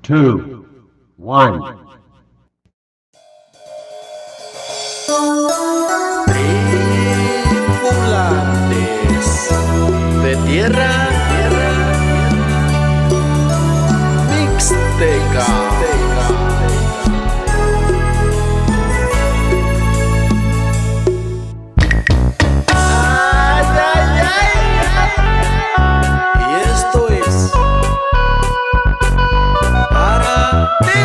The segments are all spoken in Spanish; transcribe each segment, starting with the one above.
two, one. Tripulantes de tierra, mixteca. Ay, ay, ay. Y esto es para ti.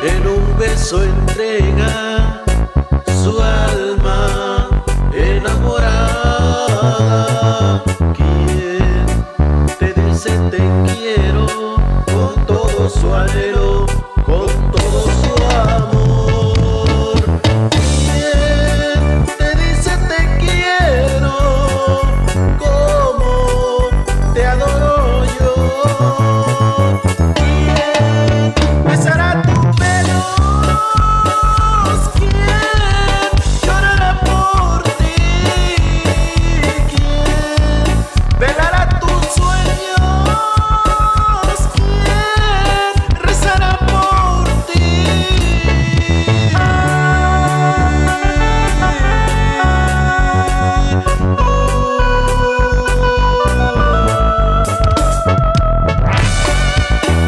En un beso entrega su alma enamorada. Quien te dice te quiero con todo su anhelo, con todo su amor. Quien te dice te quiero como te adoro yo. Besará tu pelo, quien llorará por ti, quien velará tus sueños, quien rezará por ti.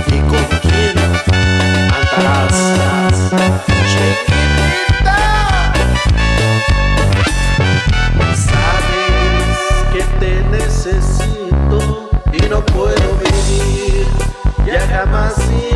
¿Y con quién andarás, chiquitita? Sabes que te necesito y no puedo vivir ya jamás sin